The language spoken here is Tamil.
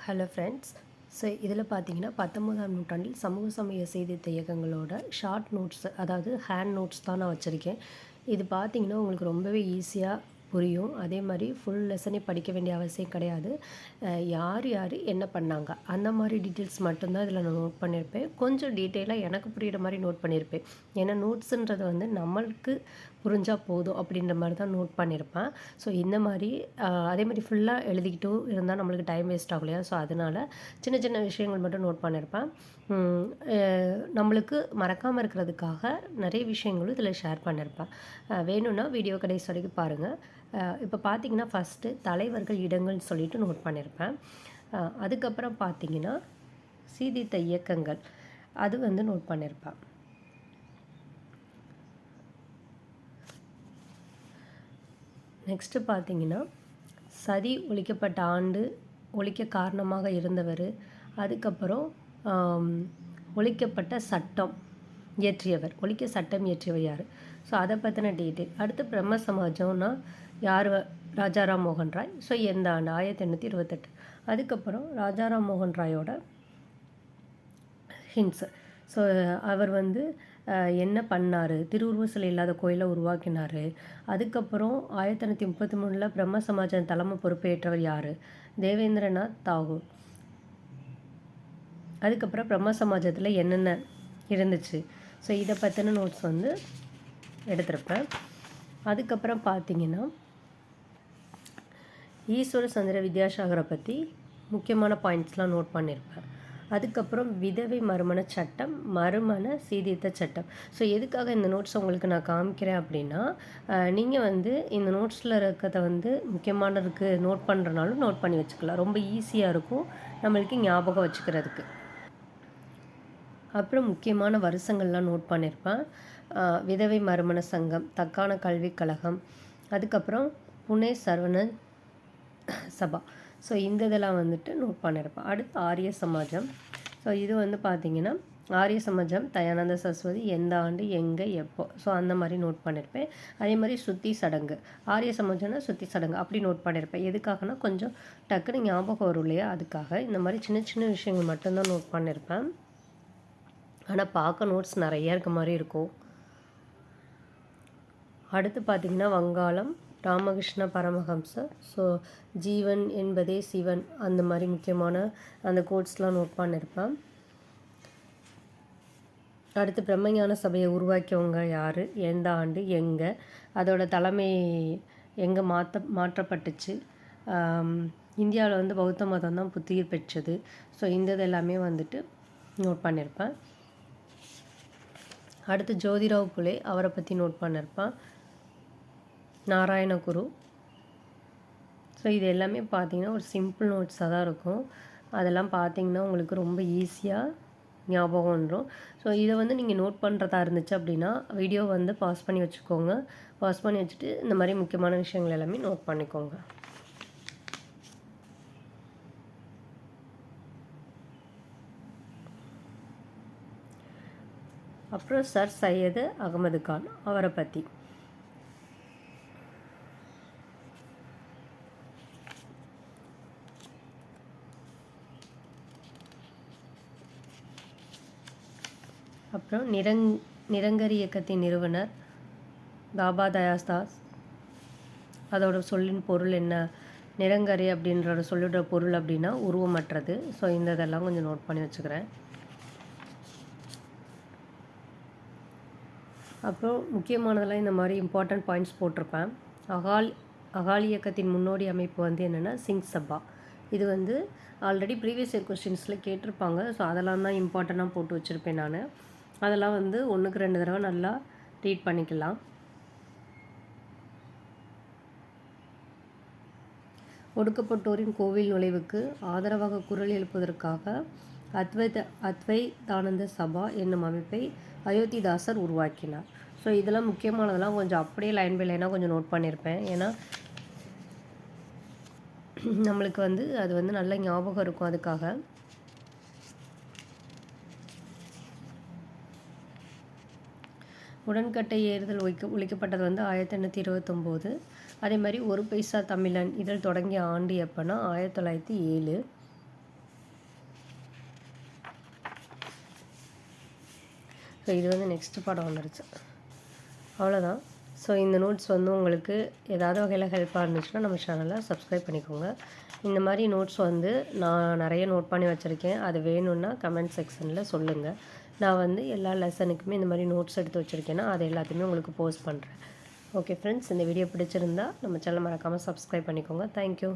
Hello friends. ஸோ இதில் பார்த்தீங்கன்னா 19ஆம் நூற்றாண்டில் சமூக சமய சீர்திருத்த இயக்கங்களோட ஷார்ட் நோட்ஸ், அதாவது ஹேண்ட் நோட்ஸ் தான் நான் வச்சுருக்கேன். இது பார்த்தீங்கன்னா உங்களுக்கு ரொம்பவே ஈஸியாக புரியும். அதே மாதிரி ஃபுல் லெசனே படிக்க வேண்டிய அவசியம் கிடையாது. யார் யார் என்ன பண்ணாங்க அந்த மாதிரி டீட்டெயில்ஸ் மட்டும்தான் இதில் நான் நோட் பண்ணியிருப்பேன். கொஞ்சம் டீட்டெயிலாக எனக்கு புரிகிற மாதிரி நோட் பண்ணியிருப்பேன். ஏன்னா நோட்ஸுன்றது வந்து நம்மளுக்கு புரிஞ்சால் போதும் அப்படின்ற மாதிரி தான் நோட் பண்ணியிருப்பேன். ஸோ இந்த மாதிரி அதே மாதிரி ஃபுல்லாக எழுதிக்கிட்டும் இருந்தால் நம்மளுக்கு டைம் வேஸ்ட் ஆகும் இல்லையா? ஸோ அதனால் சின்ன சின்ன விஷயங்கள் மட்டும் நோட் பண்ணியிருப்பேன். நம்மளுக்கு மறக்காமல் இருக்கிறதுக்காக நிறைய விஷயங்களும் இதில் ஷேர் பண்ணியிருப்பேன். வேணும்னா வீடியோ கடைசி வரைக்கும் பாருங்கள். இப்போ பார்த்தீங்கன்னா ஃபஸ்ட்டு தலைவர்கள் இடங்கள்னு சொல்லிட்டு நோட் பண்ணியிருப்பேன். அதுக்கப்புறம் பார்த்தீங்கன்னா சீர்திருத்த இயக்கங்கள் அது வந்து நோட் பண்ணியிருப்பேன். நெக்ஸ்ட்டு பார்த்தீங்கன்னா சதி ஒழிக்கப்பட்ட ஆண்டு, ஒழிக்க காரணமாக இருந்தவர், அதுக்கப்புறம் ஒழிக்கப்பட்ட சட்டம் இயற்றியவர், ஒழிக்க சட்டம் இயற்றியவர் யார், ஸோ அதை பற்றின டீட்டெயில். அடுத்து பிரம்ம சமாஜம்னா யார்? ராஜாராம் மோகன் ராய். ஸோ எந்த ஆண்டு? 1828. அதுக்கப்புறம் ராஜாராம் மோகன் ராயோட ஹிண்ட்ஸு. ஸோ அவர் வந்து என்ன பண்ணார்? திருவுருவ சிலை இல்லாத கோயிலை உருவாக்கினார். அதுக்கப்புறம் 1833 பிரம்ம சமாஜம் தலைமை பொறுப்பேற்றவர் யார்? தேவேந்திரநாத் தாகூர். அதுக்கப்புறம் பிரம்ம சமாஜத்தில் என்னென்ன இருந்துச்சு, ஸோ இதை பற்றின நோட்ஸ் வந்து எடுத்திருப்பேன். அதுக்கப்புறம் பார்த்தீங்கன்னா ஈஸ்வர சந்திர வித்யாசாகரை பற்றி முக்கியமான பாயிண்ட்ஸ்லாம் நோட் பண்ணியிருப்பேன். அதுக்கப்புறம் விதவை மறுமண சட்டம், மறுமண சீர்திருத்த சட்டம். ஸோ எதுக்காக இந்த நோட்ஸ் உங்களுக்கு நான் காமிக்கிறேன் அப்படின்னா, நீங்கள் வந்து இந்த நோட்ஸில் இருக்கிறத வந்து முக்கியமானதுக்கு நோட் பண்ணுறனாலும் நோட் பண்ணி வச்சுக்கலாம். ரொம்ப ஈஸியாக இருக்கும் நம்மளுக்கு ஞாபகம் வச்சுக்கிறதுக்கு. அப்புறம் முக்கியமான வருஷங்கள்லாம் நோட் பண்ணியிருப்பேன். விதவை மறுமண சங்கம், தக்கான கல்விக் கழகம், அதுக்கப்புறம் புனே சரவண சபா. ஸோ இந்த இதெல்லாம் வந்துட்டு நோட் பண்ணியிருப்பேன். அடுத்து ஆரிய சமாஜம். ஸோ இது வந்து பார்த்திங்கன்னா ஆரிய சமாஜம் தயானந்த சரஸ்வதி எந்த ஆண்டு, எங்கே, எப்போ, ஸோ அந்த மாதிரி நோட் பண்ணியிருப்பேன். அதே மாதிரி சுத்தி சடங்கு, ஆரிய சமாஜம்னா சுத்தி சடங்கு அப்படி நோட் பண்ணியிருப்பேன். எதுக்காகனா கொஞ்சம் டக்குன்னு ஞாபகம் வரும் இல்லையா, அதுக்காக இந்த மாதிரி சின்ன சின்ன விஷயங்கள் மட்டும்தான் நோட் பண்ணியிருப்பேன். ஆனால் பார்க்க நோட்ஸ் நிறையா இருக்க மாதிரி இருக்கும். அடுத்து பார்த்திங்கன்னா வங்காளம் ராமகிருஷ்ண பரமஹம்சர். ஸோ ஜீவன் என்பதே சிவன், அந்த மாதிரி முக்கியமான அந்த கோட்ஸ்லாம் நோட் பண்ணியிருப்பேன். அடுத்து பிரம்மஞான சபையை உருவாக்கியவங்க யார், எந்த ஆண்டு, எங்கே, அதோட தலைமை எங்கே மாற்றப்பட்டுச்சு, இந்தியாவில் வந்து பௌத்த மதம் தான் புத்துயிர் பெற்றது. ஸோ இந்த இது எல்லாமே வந்துட்டு நோட் பண்ணியிருப்பேன். அடுத்து ஜோதிராவ் புலே, அவரை பற்றி நோட் பண்ணியிருப்பேன். நாராயணகுரு. ஸோ இது எல்லாமே பார்த்திங்கன்னா ஒரு சிம்பிள் நோட்ஸாக தான் இருக்கும். அதெல்லாம் பார்த்திங்கன்னா உங்களுக்கு ரொம்ப ஈஸியாக ஞாபகம் வந்துடும். ஸோ இதை வந்து நீங்கள் நோட் பண்ணுறதா இருந்துச்சு அப்படின்னா வீடியோ வந்து பாஸ் பண்ணி வச்சுக்கோங்க. பாஸ் பண்ணி வச்சுட்டு இந்த மாதிரி முக்கியமான விஷயங்கள் எல்லாமே நோட் பண்ணிக்கோங்க. அப்புறம் சர் சையது அகமது கான், அவரை பற்றி. அப்புறம் நிரங்கரி இயக்கத்தின் நிறுவனர் பாபா தயாஸ்தாஸ், அதோட சொல்லின் பொருள் என்ன? நிரங்கரி அப்படின்ற சொல்லோட பொருள் அப்படின்னா உருவமற்றது. ஸோ இந்த இதெல்லாம் கொஞ்சம் நோட் பண்ணி வச்சுக்கிறேன். அப்புறம் முக்கியமானதெல்லாம் இந்த மாதிரி இம்பார்ட்டண்ட் பாயிண்ட்ஸ் போட்டிருப்பேன். அகாலி இயக்கத்தின் முன்னோடி அமைப்பு வந்து என்னென்னா சிங் சபா. இது வந்து ஆல்ரெடி ப்ரீவியஸ் இயர் கொஸ்டின்ஸில் கேட்டிருப்பாங்க. ஸோ அதெல்லாம் தான் இம்பார்ட்டண்ட்டாக போட்டு வச்சுருப்பேன் நான். அதெல்லாம் வந்து 1க்கு 2 தடவை நல்லா ரீட் பண்ணிக்கலாம். ஒடுக்கப்பட்டோரின் கோவில் நுழைவுக்கு ஆதரவாக குரல் எழுப்புவதற்காக அத்வைதானந்த சபா என்னும் அமைப்பை அயோத்திதாசர் உருவாக்கினார். ஸோ இதெல்லாம் முக்கியமானதெல்லாம் கொஞ்சம் அப்படியே லைன் பை லைனாக கொஞ்சம் நோட் பண்ணியிருப்பேன். ஏன்னா நம்மளுக்கு வந்து அது வந்து நல்ல ஞாபகம் இருக்கும். அதுக்காக உடன்கட்டை ஏறுதல் ஒழிக்கப்பட்டது வந்து 1829. அதே மாதிரி ஒரு பைசா தமிழன் இதழ் தொடங்கிய ஆண்டு எப்போனா 1907. ஸோ இது வந்து நெக்ஸ்ட் பாடம் வந்துருச்சு. அவ்வளோதான். ஸோ இந்த நோட்ஸ் வந்து உங்களுக்கு ஏதாவது வகையில் ஹெல்ப்பாக இருந்துச்சுன்னா நம்ம சேனலை சப்ஸ்கிரைப் பண்ணிக்கோங்க. இந்த மாதிரி நோட்ஸ் வந்து நான் நிறைய நோட் பண்ணி வச்சுருக்கேன். அது வேணும்னா கமெண்ட் செக்ஷனில் சொல்லுங்கள். நான் வந்து எல்லா லெசனுக்குமே இந்த மாதிரி நோட்ஸ் எடுத்து வச்சுருக்கேன்னா அது எல்லாத்தையுமே உங்களுக்கு போஸ்ட் பண்ணுறேன். ஓகே ஃப்ரெண்ட்ஸ், இந்த வீடியோ பிடிச்சிருந்தா நம்ம சேனலை மறக்காமல் சப்ஸ்கிரைப் பண்ணிக்கோங்க. தேங்க்யூ.